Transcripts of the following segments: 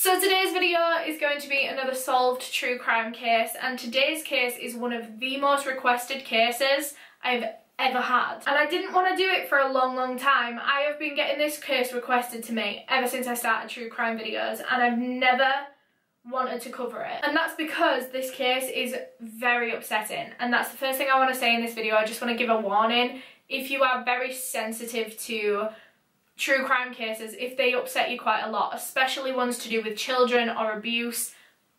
So today's video is going to be another solved true crime case, and today's case is one of the most requested cases I've ever had. And I didn't want to do it for a long time. I have been getting this case requested to me ever since I started true crime videos, and I've never wanted to cover it. And that's because this case is very upsetting, and that's the first thing I want to say in this video. I just want to give a warning. If you are very sensitive to true crime cases, if they upset you quite a lot, especially ones to do with children or abuse,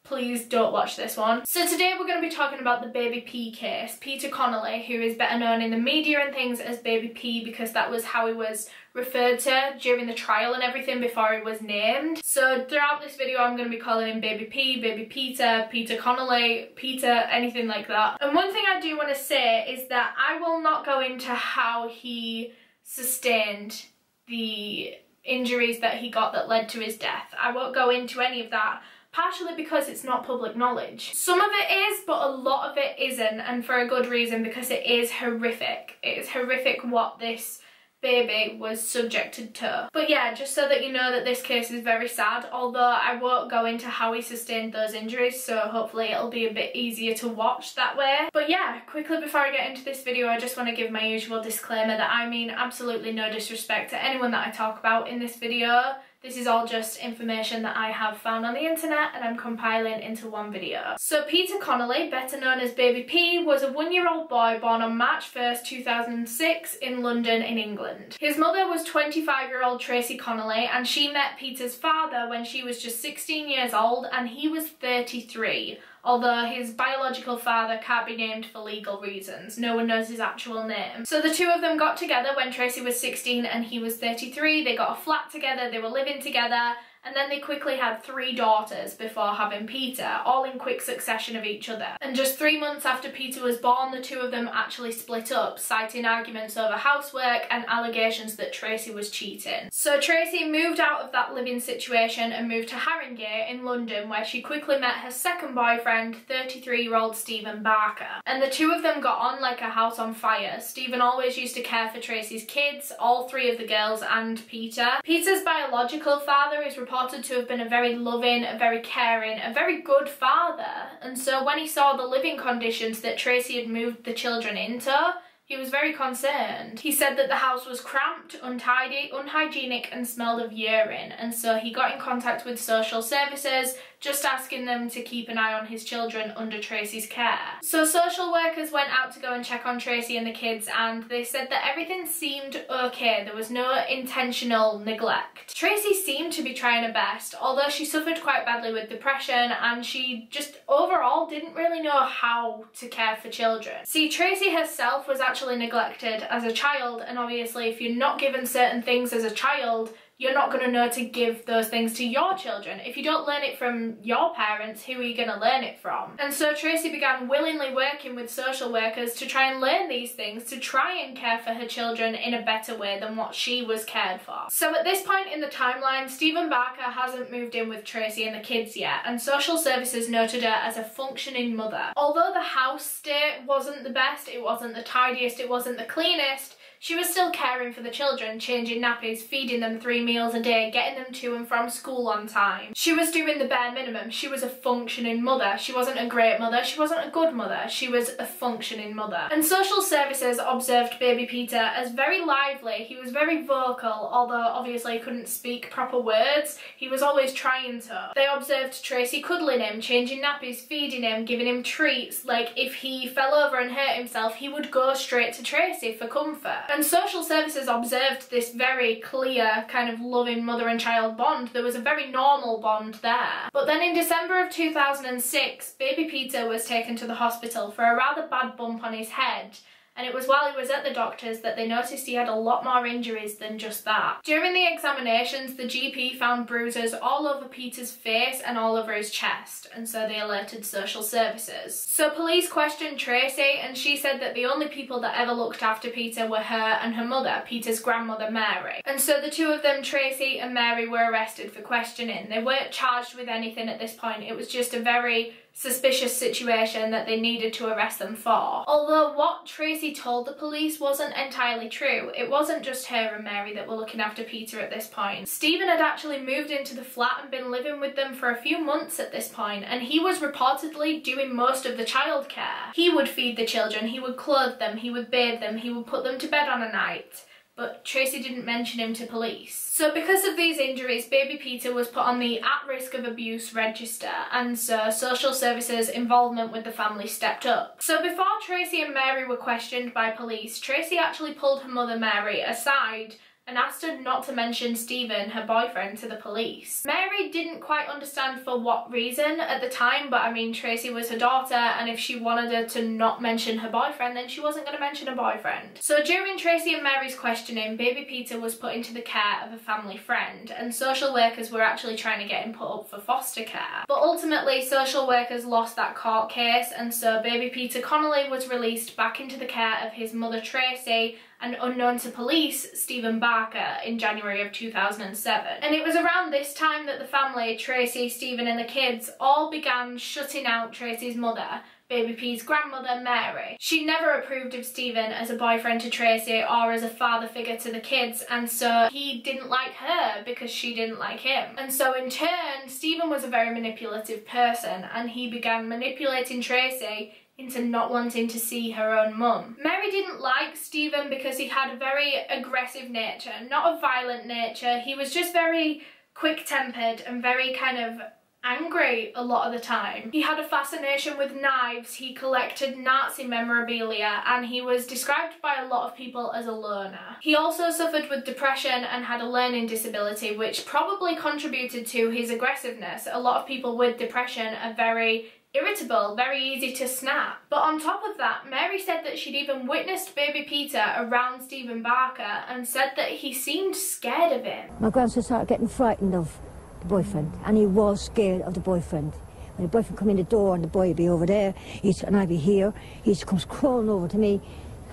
please don't watch this one. So today we're going to be talking about the Baby P case. Peter Connelly, who is better known in the media and things as Baby P because that was how he was referred to during the trial and everything before he was named. So throughout this video I'm going to be calling him Baby P, Baby Peter, Peter Connelly, Peter, anything like that. And one thing I do want to say is that I will not go into how he sustained the injuries that he got that led to his death. I won't go into any of that, partially because it's not public knowledge. Some of it is, but a lot of it isn't, and for a good reason, because it is horrific. It is horrific what this baby was subjected to. But yeah, just so that you know that this case is very sad, although I won't go into how he sustained those injuries, so hopefully it'll be a bit easier to watch that way. But yeah, quickly before I get into this video, I just want to give my usual disclaimer that I mean absolutely no disrespect to anyone that I talk about in this video. This is all just information that I have found on the internet and I'm compiling into one video. So Peter Connelly, better known as Baby P, was a 1-year-old boy born on March 1st, 2006 in London in England. His mother was 25-year-old Tracey Connelly, and she met Peter's father when she was just 16 years old and he was 33. Although his biological father can't be named for legal reasons. No one knows his actual name. So the two of them got together when Tracey was 16 and he was 33. They got a flat together, they were living together, and then they quickly had 3 daughters before having Peter, all in quick succession of each other. And just 3 months after Peter was born, the two of them actually split up, citing arguments over housework and allegations that Tracey was cheating. So Tracey moved out of that living situation and moved to Haringey in London, where she quickly met her second boyfriend, 33-year-old Stephen Barker. And the two of them got on like a house on fire. Stephen always used to care for Tracey's kids, all 3 of the girls and Peter. Peter's biological father is reported to have been a very loving, a very caring, a very good father, and so when he saw the living conditions that Tracey had moved the children into, he was very concerned. He said that the house was cramped, untidy, unhygienic and smelled of urine, and so he got in contact with social services, just asking them to keep an eye on his children under Tracey's care. So social workers went out to go and check on Tracey and the kids, and they said that everything seemed okay. There was no intentional neglect. Tracey seemed to be trying her best, although she suffered quite badly with depression and she just overall didn't really know how to care for children. See, Tracey herself was actually neglected as a child, and obviously if you're not given certain things as a child, you're not going to know to give those things to your children. If you don't learn it from your parents, who are you going to learn it from? And so Tracey began willingly working with social workers to try and learn these things, to try and care for her children in a better way than what she was cared for. So at this point in the timeline, Stephen Barker hasn't moved in with Tracey and the kids yet, and social services noted her as a functioning mother. Although the house state wasn't the best, it wasn't the tidiest, it wasn't the cleanest, she was still caring for the children, changing nappies, feeding them 3 meals a day, getting them to and from school on time. She was doing the bare minimum. She was a functioning mother. She wasn't a great mother, she wasn't a good mother, she was a functioning mother. And social services observed Baby Peter as very lively. He was very vocal, although obviously he couldn't speak proper words. He was always trying to. They observed Tracey cuddling him, changing nappies, feeding him, giving him treats. Like if he fell over and hurt himself, he would go straight to Tracey for comfort. And social services observed this very clear kind of loving mother and child bond. There was a very normal bond there. But then in December of 2006, Baby Peter was taken to the hospital for a rather bad bump on his head. And it was while he was at the doctor's that they noticed he had a lot more injuries than just that. During the examinations, the GP found bruises all over Peter's face and all over his chest, and so they alerted social services. So police questioned Tracey, and she said that the only people that ever looked after Peter were her and her mother, Peter's grandmother Mary. And so the two of them, Tracey and Mary, were arrested for questioning. They weren't charged with anything at this point. It was just a very suspicious situation that they needed to arrest them for. Although what Tracey told the police wasn't entirely true, it wasn't just her and Mary that were looking after Peter at this point. Stephen had actually moved into the flat and been living with them for a few months at this point, and he was reportedly doing most of the childcare. He would feed the children, he would clothe them, he would bathe them, he would put them to bed on a night. But Tracey didn't mention him to police. So because of these injuries, baby Peter was put on the at-risk of abuse register, and so social services involvement with the family stepped up. So before Tracey and Mary were questioned by police, Tracey actually pulled her mother Mary aside and asked her not to mention Stephen, her boyfriend, to the police. Mary didn't quite understand for what reason at the time, but I mean, Tracey was her daughter, and if she wanted her to not mention her boyfriend, then she wasn't going to mention her boyfriend. So during Tracey and Mary's questioning, baby Peter was put into the care of a family friend, and social workers were actually trying to get him put up for foster care. But ultimately, social workers lost that court case, and so baby Peter Connelly was released back into the care of his mother Tracey, and unknown to police, Stephen Barker, in January of 2007. And it was around this time that the family, Tracey, Stephen and the kids, all began shutting out Tracey's mother, baby P's grandmother, Mary. She never approved of Stephen as a boyfriend to Tracey or as a father figure to the kids, and so he didn't like her because she didn't like him. And so in turn, Stephen was a very manipulative person, and he began manipulating Tracey into not wanting to see her own mum. Mary didn't like Stephen because he had a very aggressive nature, not a violent nature. He was just very quick-tempered and very kind of angry a lot of the time. He had a fascination with knives, he collected Nazi memorabilia, and he was described by a lot of people as a loner. He also suffered with depression and had a learning disability, which probably contributed to his aggressiveness. A lot of people with depression are very irritable, very easy to snap. But on top of that, Mary said that she'd even witnessed baby Peter around Stephen Barker and said that he seemed scared of him. My grandson started getting frightened of the boyfriend, and he was scared of the boyfriend. When the boyfriend come in the door and the boy would be over there, and I'd be here, he comes crawling over to me,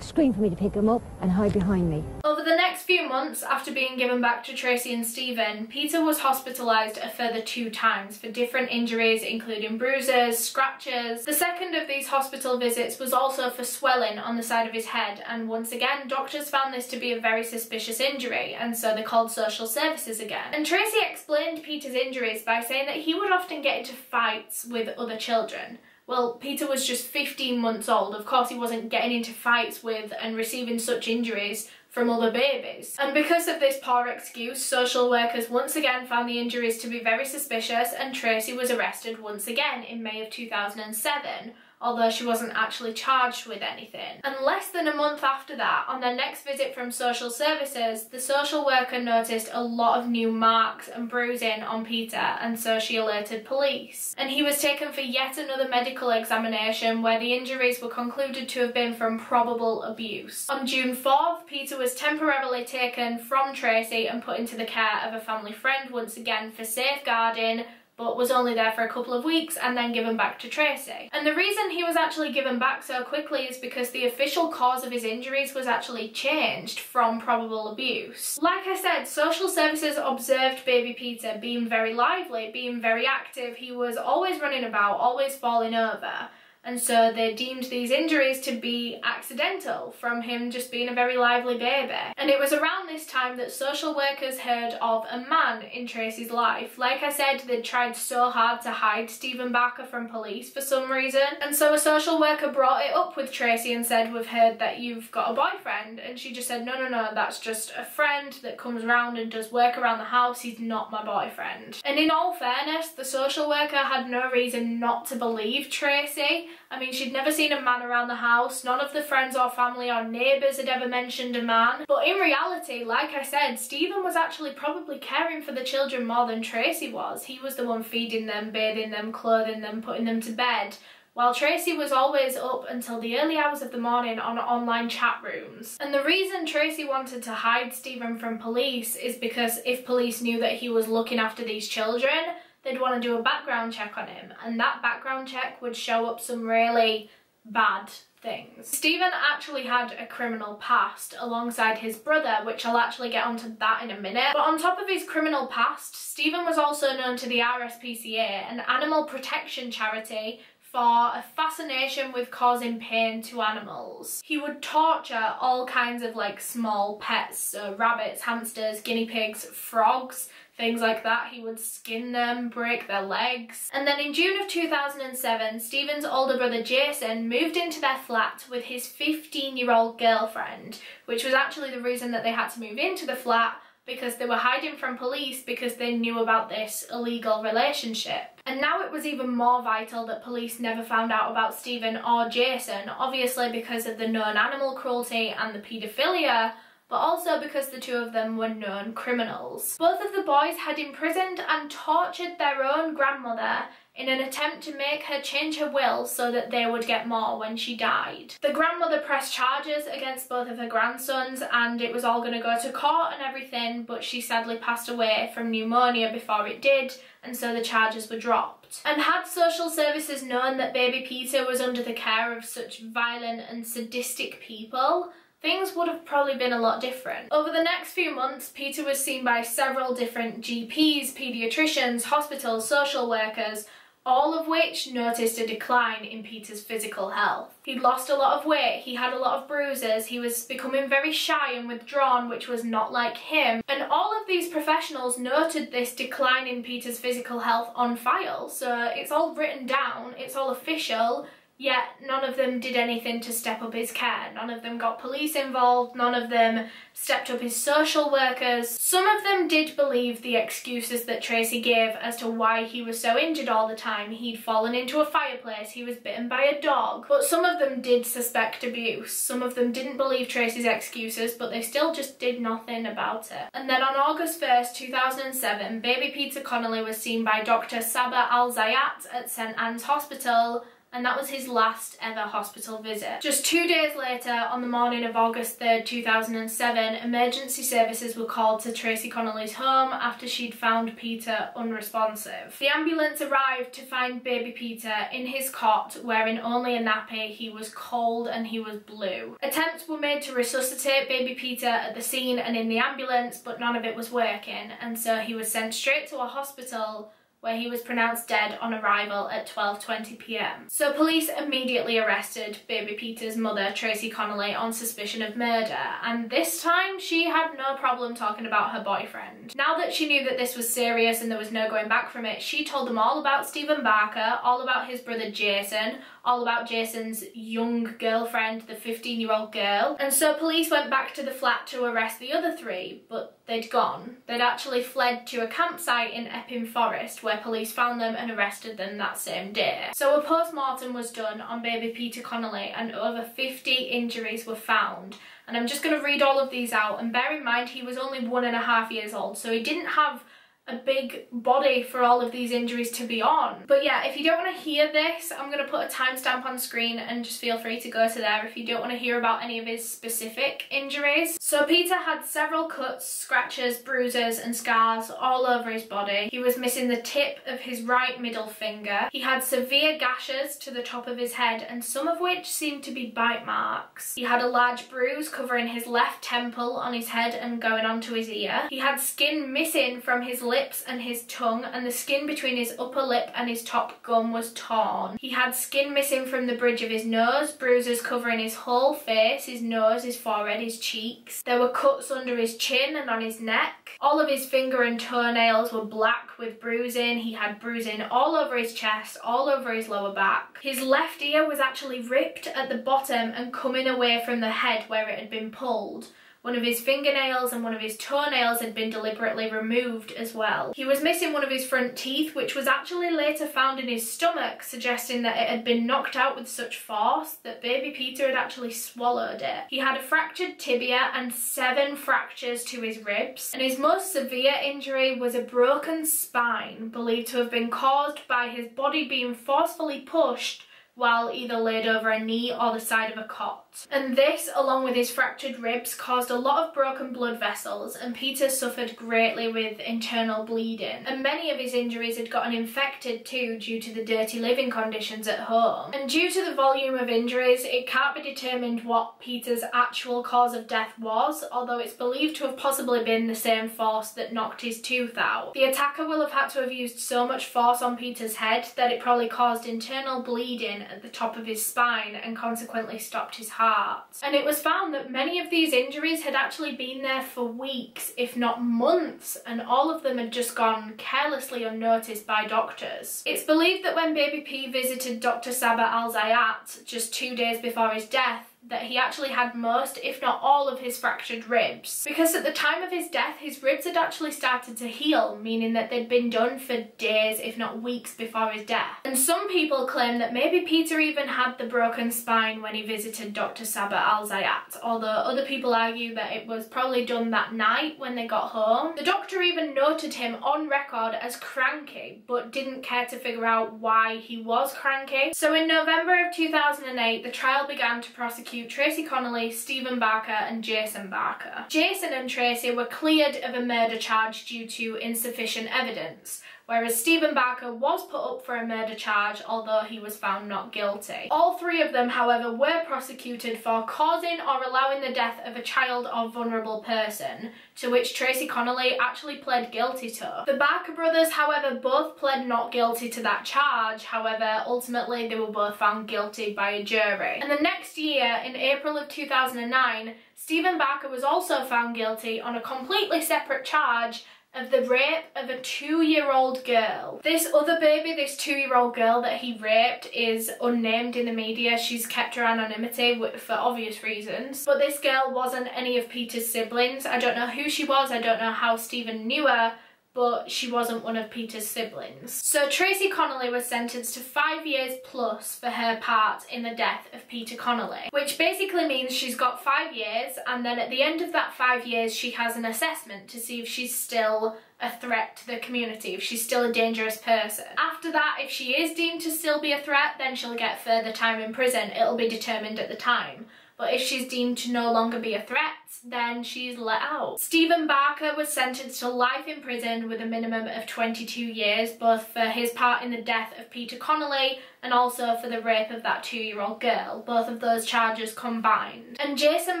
scream for me to pick him up and hide behind me. Over the next few months after being given back to Tracey and Stephen, Peter was hospitalised a further 2 times for different injuries, including bruises, scratches. The second of these hospital visits was also for swelling on the side of his head, and once again doctors found this to be a very suspicious injury, and so they called social services again. And Tracey explained Peter's injuries by saying that he would often get into fights with other children. Well, Peter was just 15 months old. Of course he wasn't getting into fights with and receiving such injuries from other babies. And because of this poor excuse, social workers once again found the injuries to be very suspicious, and Tracey was arrested once again in May of 2007, although she wasn't actually charged with anything. And less than a month after that, on their next visit from social services, the social worker noticed a lot of new marks and bruising on Peter, and so she alerted police. And he was taken for yet another medical examination where the injuries were concluded to have been from probable abuse. On June 4th, Peter was temporarily taken from Tracey and put into the care of a family friend once again for safeguarding, but was only there for a couple of weeks and then given back to Tracey. And the reason he was actually given back so quickly is because the official cause of his injuries was actually changed from probable abuse. Like I said, social services observed baby Peter being very lively, being very active. He was always running about, always falling over. And so they deemed these injuries to be accidental from him just being a very lively baby. And it was around this time that social workers heard of a man in Tracey's life. Like I said, they'd tried so hard to hide Stephen Barker from police for some reason. And so a social worker brought it up with Tracey and said, "We've heard that you've got a boyfriend." And she just said, no, that's just a friend that comes around and does work around the house. He's not my boyfriend. And in all fairness, the social worker had no reason not to believe Tracey. I mean, she'd never seen a man around the house. None of the friends or family or neighbours had ever mentioned a man. But in reality, like I said, Stephen was actually probably caring for the children more than Tracey was. He was the one feeding them, bathing them, clothing them, putting them to bed, while Tracey was always up until the early hours of the morning on online chat rooms. And the reason Tracey wanted to hide Stephen from police is because if police knew that he was looking after these children, they'd want to do a background check on him, and that background check would show up some really bad things. Stephen actually had a criminal past alongside his brother, which I'll actually get onto that in a minute. But on top of his criminal past, Stephen was also known to the RSPCA, an animal protection charity, for a fascination with causing pain to animals. He would torture all kinds of like small pets, so rabbits, hamsters, guinea pigs, frogs, things like that. He would skin them, break their legs. And then in June of 2007, Stephen's older brother Jason moved into their flat with his 15-year-old girlfriend, which was actually the reason that they had to move into the flat, because they were hiding from police because they knew about this illegal relationship. And now it was even more vital that police never found out about Stephen or Jason, obviously because of the known animal cruelty and the paedophilia, but also because the two of them were known criminals. Both of the boys had imprisoned and tortured their own grandmother in an attempt to make her change her will so that they would get more when she died. The grandmother pressed charges against both of her grandsons and it was all going to go to court and everything, but she sadly passed away from pneumonia before it did, and so the charges were dropped. And had social services known that baby Peter was under the care of such violent and sadistic people, things would have probably been a lot different. Over the next few months, Peter was seen by several different GPs, paediatricians, hospitals, social workers, all of which noticed a decline in Peter's physical health. He'd lost a lot of weight, he had a lot of bruises, he was becoming very shy and withdrawn, which was not like him. And all of these professionals noted this decline in Peter's physical health on file, so it's all written down, it's all official, yet none of them did anything to step up his care. None of them got police involved, none of them stepped up his social workers. Some of them did believe the excuses that Tracey gave as to why he was so injured all the time. He'd fallen into a fireplace, he was bitten by a dog. But some of them did suspect abuse. Some of them didn't believe Tracey's excuses, but they still just did nothing about it. And then on August 1st, 2007, baby Peter Connelly was seen by Dr. Saber Al-Zayat at St Anne's Hospital, and that was his last ever hospital visit. Just 2 days later, on the morning of August 3rd, 2007, emergency services were called to Tracey Connelly's home after she'd found Peter unresponsive. The ambulance arrived to find baby Peter in his cot, wearing only a nappy. He was cold and he was blue. Attempts were made to resuscitate baby Peter at the scene and in the ambulance, but none of it was working, and so he was sent straight to a hospital where he was pronounced dead on arrival at 12:20 p.m. So police immediately arrested baby Peter's mother, Tracey Connelly, on suspicion of murder, and this time she had no problem talking about her boyfriend. Now that she knew that this was serious and there was no going back from it, she told them all about Stephen Barker, all about his brother Jason, all about Jason's young girlfriend, the 15-year-old girl. And so police went back to the flat to arrest the other three, but they'd gone. They'd actually fled to a campsite in Epping Forest where police found them and arrested them that same day. So a post-mortem was done on baby Peter Connelly and over 50 injuries were found. And I'm just going to read all of these out, and bear in mind he was only 1.5 years old, so he didn't have a big body for all of these injuries to be on. But yeah, if you don't want to hear this, I'm going to put a timestamp on screen and just feel free to go to there if you don't want to hear about any of his specific injuries. So Peter had several cuts, scratches, bruises and scars all over his body. He was missing the tip of his right middle finger. He had severe gashes to the top of his head, and some of which seemed to be bite marks. He had a large bruise covering his left temple on his head and going onto his ear. He had skin missing from his lips and his tongue, and the skin between his upper lip and his top gum was torn. He had skin missing from the bridge of his nose, bruises covering his whole face, his nose, his forehead, his cheeks. There were cuts under his chin and on his neck. All of his finger and toenails were black with bruising. He had bruising all over his chest, all over his lower back. His left ear was actually ripped at the bottom and coming away from the head where it had been pulled. One of his fingernails and one of his toenails had been deliberately removed as well. He was missing one of his front teeth, which was actually later found in his stomach, suggesting that it had been knocked out with such force that baby Peter had actually swallowed it. He had a fractured tibia and 7 fractures to his ribs, and his most severe injury was a broken spine, believed to have been caused by his body being forcefully pushed while either laid over a knee or the side of a cot. And this, along with his fractured ribs, caused a lot of broken blood vessels, and Peter suffered greatly with internal bleeding. And many of his injuries had gotten infected too due to the dirty living conditions at home. And due to the volume of injuries, it can't be determined what Peter's actual cause of death was, although it's believed to have possibly been the same force that knocked his tooth out. The attacker will have had to have used so much force on Peter's head that it probably caused internal bleeding at the top of his spine and consequently stopped his heart. And it was found that many of these injuries had actually been there for weeks, if not months, and all of them had just gone carelessly unnoticed by doctors. It's believed that when Baby P visited Dr. Saber Al-Zayat just 2 days before his death, that he actually had most, if not all, of his fractured ribs. Because at the time of his death, his ribs had actually started to heal, meaning that they'd been done for days, if not weeks, before his death. And some people claim that maybe Peter even had the broken spine when he visited Dr. Saber Al-Zayat, although other people argue that it was probably done that night when they got home. The doctor even noted him on record as cranky, but didn't care to figure out why he was cranky. So in November of 2008, the trial began to prosecute Tracey Connelly, Stephen Barker and Jason Barker. Jason and Tracey were cleared of a murder charge due to insufficient evidence, whereas Stephen Barker was put up for a murder charge, although he was found not guilty. All three of them, however, were prosecuted for causing or allowing the death of a child or vulnerable person, to which Tracey Connelly actually pled guilty to. The Barker brothers, however, both pled not guilty to that charge. However, ultimately they were both found guilty by a jury. And the next year, in April of 2009, Stephen Barker was also found guilty on a completely separate charge of the rape of a 2-year-old girl. This other baby, this 2-year-old girl that he raped, is unnamed in the media. She's kept her anonymity for obvious reasons. But this girl wasn't any of Peter's siblings. I don't know who she was, I don't know how Stephen knew her, but she wasn't one of Peter's siblings. So Tracey Connelly was sentenced to 5 years plus for her part in the death of Peter Connelly, which basically means she's got 5 years, and then at the end of that 5 years she has an assessment to see if she's still a threat to the community, if she's still a dangerous person. After that, if she is deemed to still be a threat, then she'll get further time in prison. It'll be determined at the time. But if she's deemed to no longer be a threat, then she's let out. Stephen Barker was sentenced to life in prison with a minimum of 22 years, both for his part in the death of Peter Connelly and also for the rape of that 2-year-old girl, both of those charges combined. And Jason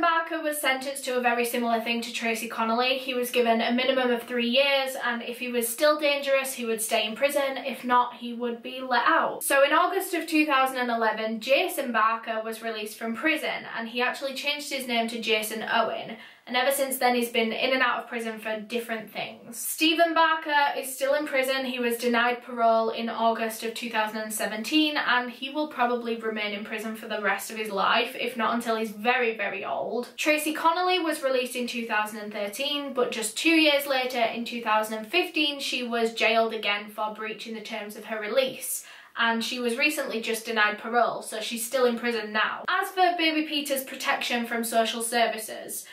Barker was sentenced to a very similar thing to Tracey Connelly. He was given a minimum of 3 years, and if he was still dangerous, he would stay in prison. If not, he would be let out. So in August of 2011, Jason Barker was released from prison, and he actually changed his name to Jason Owen. And ever since then he's been in and out of prison for different things. Stephen Barker is still in prison. He was denied parole in August of 2017, and he will probably remain in prison for the rest of his life, if not until he's very, very old. Tracey Connelly was released in 2013, but just 2 years later, in 2015, she was jailed again for breaching the terms of her release. And she was recently just denied parole, so she's still in prison now. As for baby Peter's protection from social services,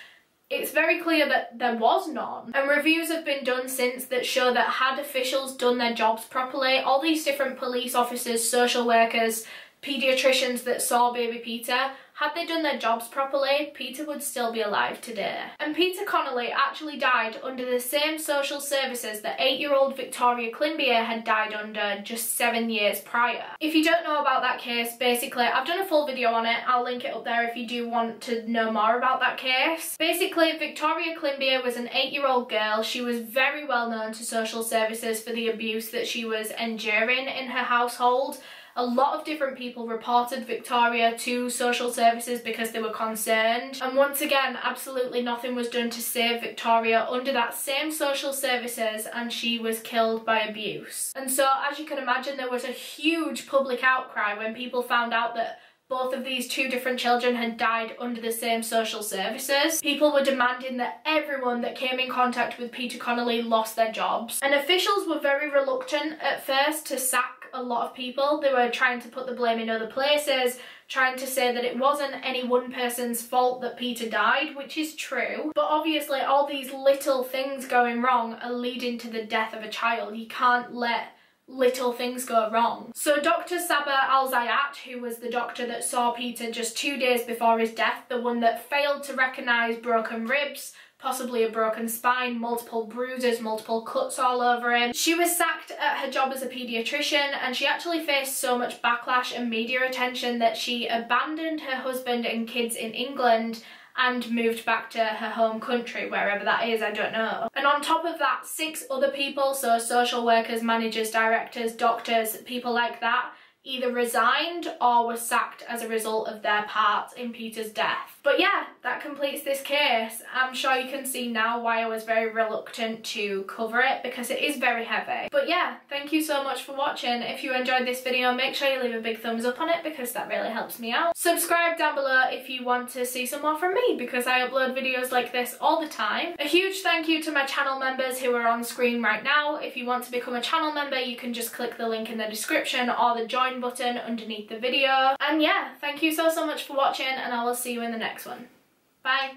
it's very clear that there was none, and reviews have been done since that show that had officials done their jobs properly, all these different police officers, social workers, paediatricians that saw baby Peter, had they done their jobs properly, Peter would still be alive today. And Peter Connelly actually died under the same social services that 8-year-old Victoria Climbier had died under just 7 years prior. If you don't know about that case, basically, I've done a full video on it. I'll link it up there if you do want to know more about that case. Basically, Victoria Climbier was an 8-year-old girl. She was very well known to social services for the abuse that she was enduring in her household. A lot of different people reported Victoria to social services because they were concerned, and once again absolutely nothing was done to save Victoria under that same social services, and she was killed by abuse. And so, as you can imagine, there was a huge public outcry when people found out that both of these two different children had died under the same social services. People were demanding that everyone that came in contact with Peter Connelly lost their jobs, and officials were very reluctant at first to sack a lot of people. They were trying to put the blame in other places, trying to say that it wasn't any one person's fault that Peter died, which is true. But obviously all these little things going wrong are leading to the death of a child. You can't let little things go wrong. So Dr. Saber Al-Zayat, who was the doctor that saw Peter just 2 days before his death, the one that failed to recognise broken ribs, possibly a broken spine, multiple bruises, multiple cuts all over him. She was sacked at her job as a paediatrician, and she actually faced so much backlash and media attention that she abandoned her husband and kids in England and moved back to her home country, wherever that is, I don't know. And on top of that, 6 other people, so social workers, managers, directors, doctors, people like that, either resigned or were sacked as a result of their part in Peter's death. But yeah, that completes this case. I'm sure you can see now why I was very reluctant to cover it, because it is very heavy. But yeah, thank you so much for watching. If you enjoyed this video, make sure you leave a big thumbs up on it, because that really helps me out. Subscribe down below if you want to see some more from me, because I upload videos like this all the time. A huge thank you to my channel members who are on screen right now. If you want to become a channel member, you can just click the link in the description or the join button underneath the video. And yeah, thank you so much for watching, and I will see you in the next one. Bye.